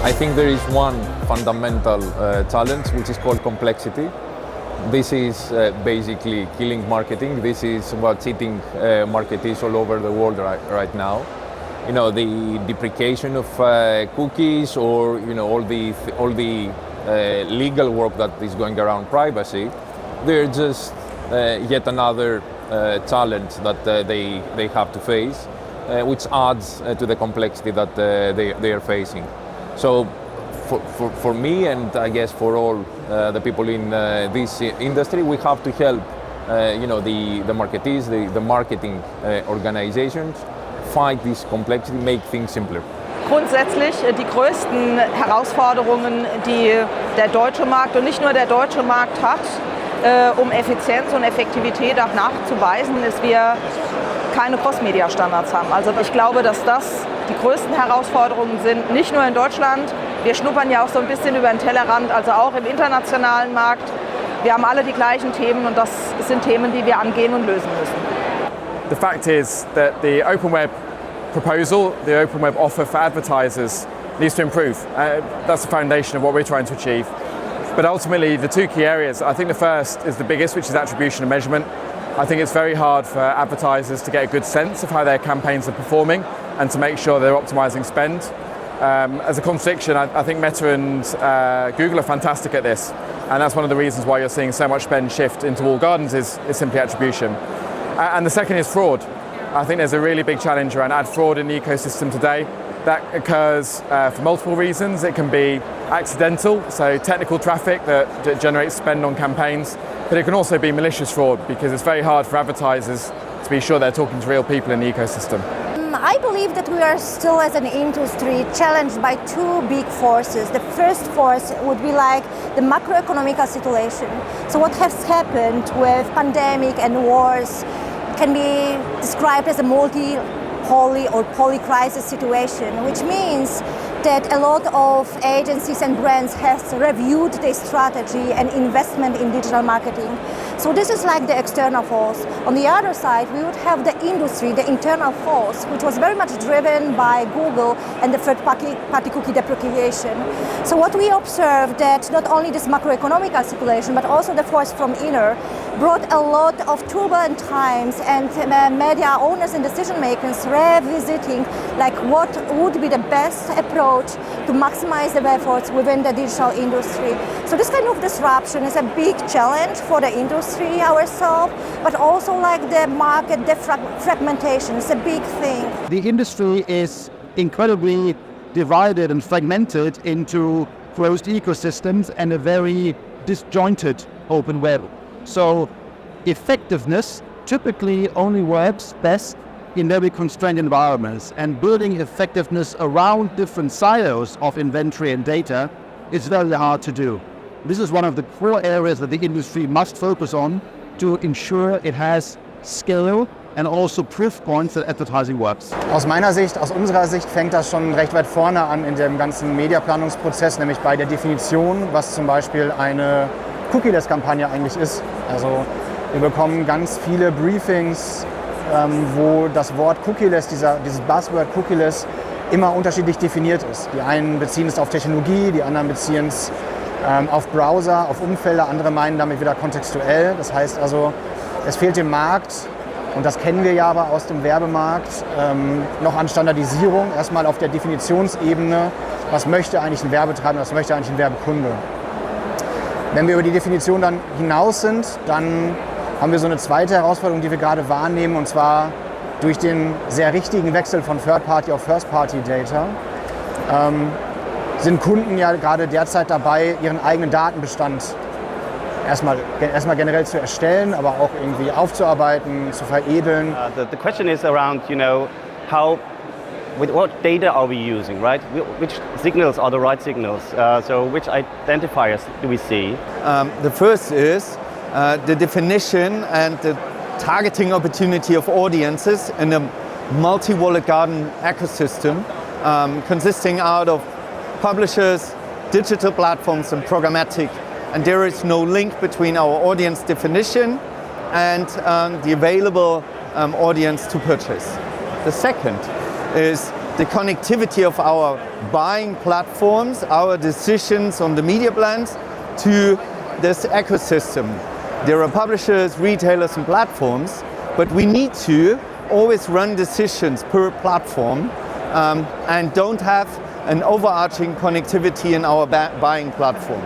I think there is one fundamental challenge which is called complexity. This is basically killing marketing. This is what's eating marketeers all over the world right now. You know, the deprecation of cookies, or you know, all the legal work that is going around privacy. They're just yet another challenge that they have to face, which adds to the complexity that they are facing. So for me, and I guess for all the people in this industry, we have to help you know, the marketeers, the marketing organizations fight this complexity, make things simpler. Grundsätzlich die größten Herausforderungen, die der deutsche Markt und nicht nur der deutsche Markt hat, um Effizienz und Effektivität auch nachzuweisen, ist, wir keine Cross-Media-Standards haben. Also ich glaube, dass das die größten Herausforderungen sind, nicht nur in Deutschland. Wir schnuppern ja auch so ein bisschen über den Tellerrand, also auch im internationalen Markt. Wir haben alle die gleichen Themen und das sind Themen, die wir angehen und lösen müssen. The fact is that the open web proposal, the open web offer for advertisers needs to improve. That's the foundation of what we're trying to achieve. But ultimately, the two key areas, I think the first is the biggest, which is attribution and measurement. I think it's very hard for advertisers to get a good sense of how their campaigns are performing and to make sure they're optimizing spend. As a contradiction, I think Meta and Google are fantastic at this. And that's one of the reasons why you're seeing so much spend shift into walled gardens is simply attribution. And the second is fraud. I think there's a really big challenge around ad fraud in the ecosystem today. That occurs for multiple reasons. It can be accidental, so technical traffic that generates spend on campaigns, but it can also be malicious fraud because it's very hard for advertisers to be sure they're talking to real people in the ecosystem. I believe that we are still, as an industry, challenged by two big forces. The first force would be like the macroeconomic situation. So what has happened with pandemic and wars can be described as a multi-poly or poly-crisis situation, which means that a lot of agencies and brands have reviewed their strategy and investment in digital marketing. So this is like the external force. On the other side, we would have the industry, the internal force, which was very much driven by Google and the third-party cookie deprecation. So what we observed that not only this macroeconomic situation, but also the force from inner, brought a lot of turbulent times and media owners and decision makers revisiting like what would be the best approach to maximize the efforts within the digital industry. So this kind of disruption is a big challenge for the industry ourselves, but also like the market fragmentation is a big thing. The industry is incredibly divided and fragmented into closed ecosystems and a very disjointed open web. So effectiveness typically only works best in very constrained environments, and building effectiveness around different silos of inventory and data is very hard to do. This is one of the core areas that the industry must focus on to ensure it has scale and also proof points that advertising works. Aus meiner Sicht, aus unserer Sicht fängt das schon recht weit vorne an in dem ganzen Mediaplanungsprozess, nämlich bei der Definition, was zum Beispiel eine Cookie-less-Kampagne eigentlich ist. Also wir bekommen ganz viele Briefings, wo das Wort Cookie-less, dieses Buzzword Cookie-less immer unterschiedlich definiert ist. Die einen beziehen es auf Technologie, die anderen beziehen es auf Browser, auf Umfelder, andere meinen damit wieder kontextuell. Das heißt also, es fehlt dem Markt, und das kennen wir ja aber aus dem Werbemarkt, noch an Standardisierung, erstmal auf der Definitionsebene, was möchte eigentlich ein Werbetreibender, was möchte eigentlich ein Werbekunde. Wenn wir über die Definition dann hinaus sind, dann haben wir so eine zweite Herausforderung, die wir gerade wahrnehmen, und zwar durch den sehr richtigen Wechsel von Third-Party auf First-Party-Data sind Kunden ja gerade derzeit dabei, ihren eigenen Datenbestand erstmal generell zu erstellen, aber auch irgendwie aufzuarbeiten, zu veredeln. The question is around, with what data are we using, right? Which signals are the right signals? So which identifiers do we see? The first is the definition and the targeting opportunity of audiences in a multi-walled garden ecosystem consisting out of publishers, digital platforms and programmatic. And there is no link between our audience definition and the available audience to purchase. The second is the connectivity of our buying platforms, our decisions on the media plans to this ecosystem. There are publishers, retailers and platforms, but we need to always run decisions per platform and don't have an overarching connectivity in our buying platform.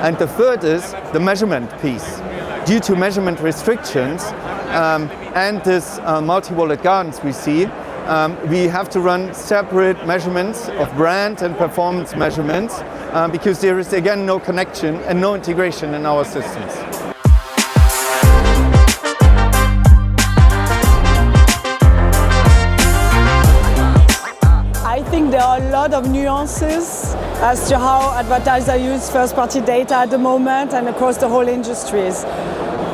And the third is the measurement piece. Due to measurement restrictions and this multi-wallet gardens we see, we have to run separate measurements of brand and performance measurements because there is again no connection and no integration in our systems. I think there are a lot of nuances as to how advertisers use first-party data at the moment and across the whole industries.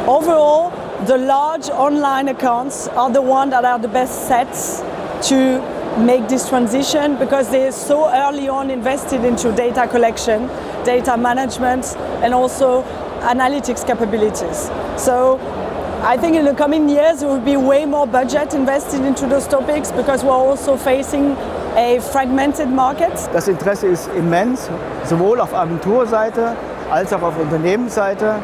Overall, the large online accounts are the ones that are the best sets to make this transition because they are so early on invested into data collection, data management, and also analytics capabilities. So I think in the coming years there will be way more budget invested into those topics because we're also facing a fragmented market. Das Interesse ist immens, sowohl auf Agenturseite als auch auf Unternehmensseite,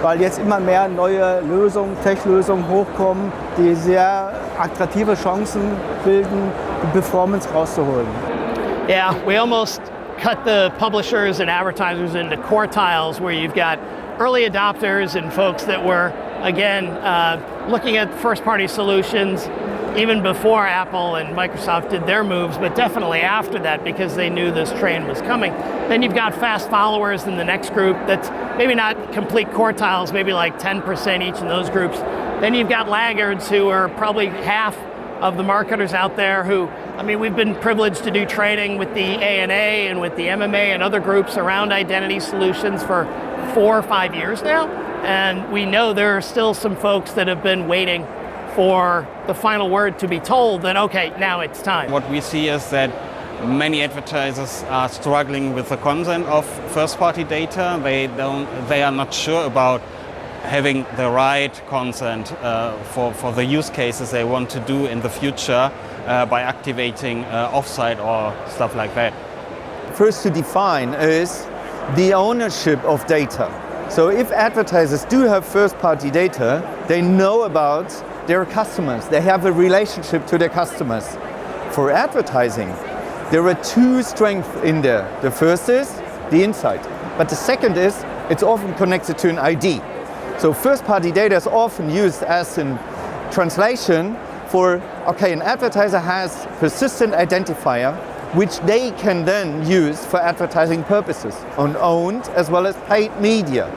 weil jetzt immer mehr neue Lösungen, Tech-Lösungen hochkommen, die sehr attraktive Chancen bilden, die Performance rauszuholen. Yeah, we almost cut the publishers and advertisers into quartiles where you've got early adopters and folks that were, again, looking at first-party solutions even before Apple and Microsoft did their moves, but definitely after that because they knew this train was coming. Then you've got fast followers in the next group that's maybe not complete quartiles, maybe like 10% each in those groups. Then you've got laggards who are probably half of the marketers out there who, I mean, we've been privileged to do training with the ANA and with the MMA and other groups around identity solutions for 4 or 5 years now. And we know there are still some folks that have been waiting for the final word to be told that, okay, now it's time. What we see is that many advertisers are struggling with the consent of first-party data. They are not sure about having the right consent for the use cases they want to do in the future by activating offsite or stuff like that. First to define is the ownership of data. So if advertisers do have first-party data, they know about their customers. They have a relationship to their customers. For advertising, there are two strengths in there. The first is the insight, but the second is it's often connected to an ID. So first-party data is often used as in translation for, okay, an advertiser has persistent identifier which they can then use for advertising purposes on owned as well as paid media.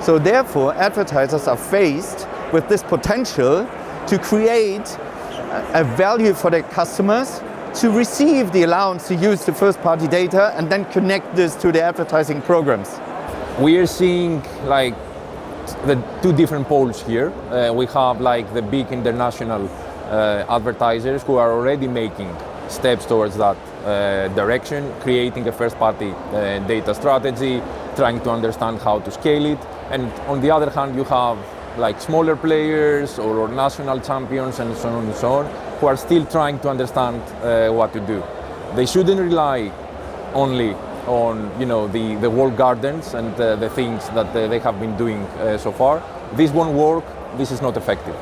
So therefore, advertisers are faced with this potential to create a value for their customers, to receive the allowance to use the first-party data and then connect this to the advertising programs. We are seeing like the two different poles here. We have like the big international advertisers who are already making steps towards that direction, creating a first-party data strategy, trying to understand how to scale it. And on the other hand, you have like smaller players or national champions and so on and so on, who are still trying to understand what to do. They shouldn't rely only on the walled gardens and the things that they have been doing so far. This won't work, this is not effective.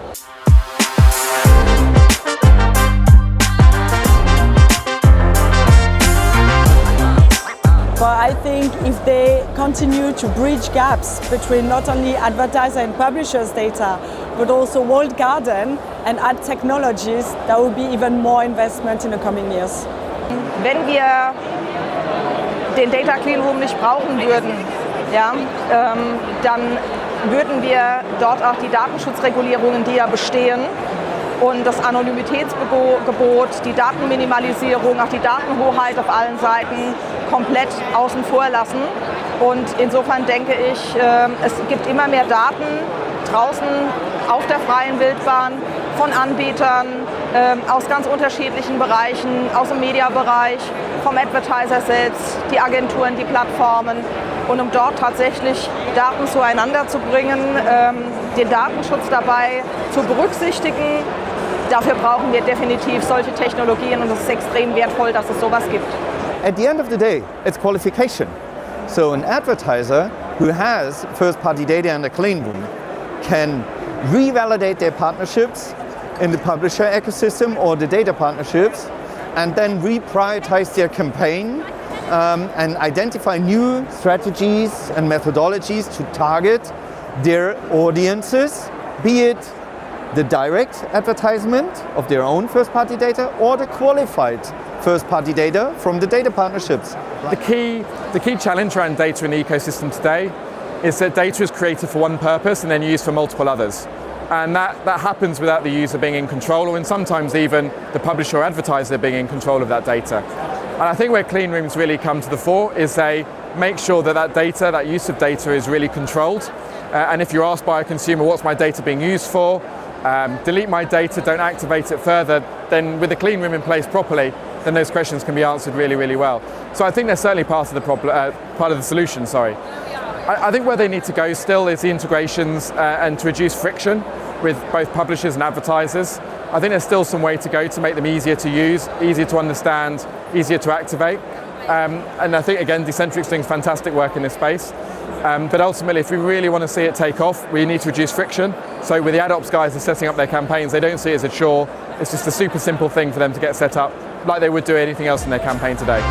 But I think if they continue to bridge gaps between not only advertiser and publishers' data, but also walled garden and ad technologies, there will be even more investment in the coming years. Wenn wir den Data Clean Room nicht brauchen würden, ja, dann würden wir dort auch die Datenschutzregulierungen, die ja bestehen, und das Anonymitätsgebot, die Datenminimalisierung, auch die Datenhoheit auf allen Seiten komplett außen vor lassen. Und insofern denke ich, es gibt immer mehr Daten draußen auf der freien Wildbahn von Anbietern aus ganz unterschiedlichen Bereichen, aus dem Mediabereich, vom Advertiser selbst, die Agenturen, die Plattformen. Und um dort tatsächlich Daten zueinander zu bringen, den Datenschutz dabei zu berücksichtigen dafür brauchen wir definitiv solche Technologien und es ist extrem wertvoll, dass es sowas gibt. At the end of the day, it's qualification. So an advertiser who has first-party data in a clean room can revalidate their partnerships in the publisher ecosystem or the data partnerships and then reprioritize their campaign and identify new strategies and methodologies to target their audiences, be it the direct advertisement of their own first-party data or the qualified first-party data from the data partnerships. The key challenge around data in the ecosystem today is that data is created for one purpose and then used for multiple others. And that happens without the user being in control, or sometimes even the publisher or advertiser being in control of that data. And I think where clean rooms really come to the fore is they make sure that that data, that use of data is really controlled. And if you're asked by a consumer, what's my data being used for? Delete my data, don't activate it further, then with the clean room in place properly, then those questions can be answered really, really well. So I think they're certainly part of the part of the solution. I think where they need to go still is the integrations and to reduce friction with both publishers and advertisers. I think there's still some way to go to make them easier to use, easier to understand, easier to activate. And I think, again, Decentriq's doing fantastic work in this space. But ultimately, if we really want to see it take off, we need to reduce friction. So with the ad ops guys are setting up their campaigns, they don't see it as a chore. It's just a super simple thing for them to get set up, like they would do anything else in their campaign today.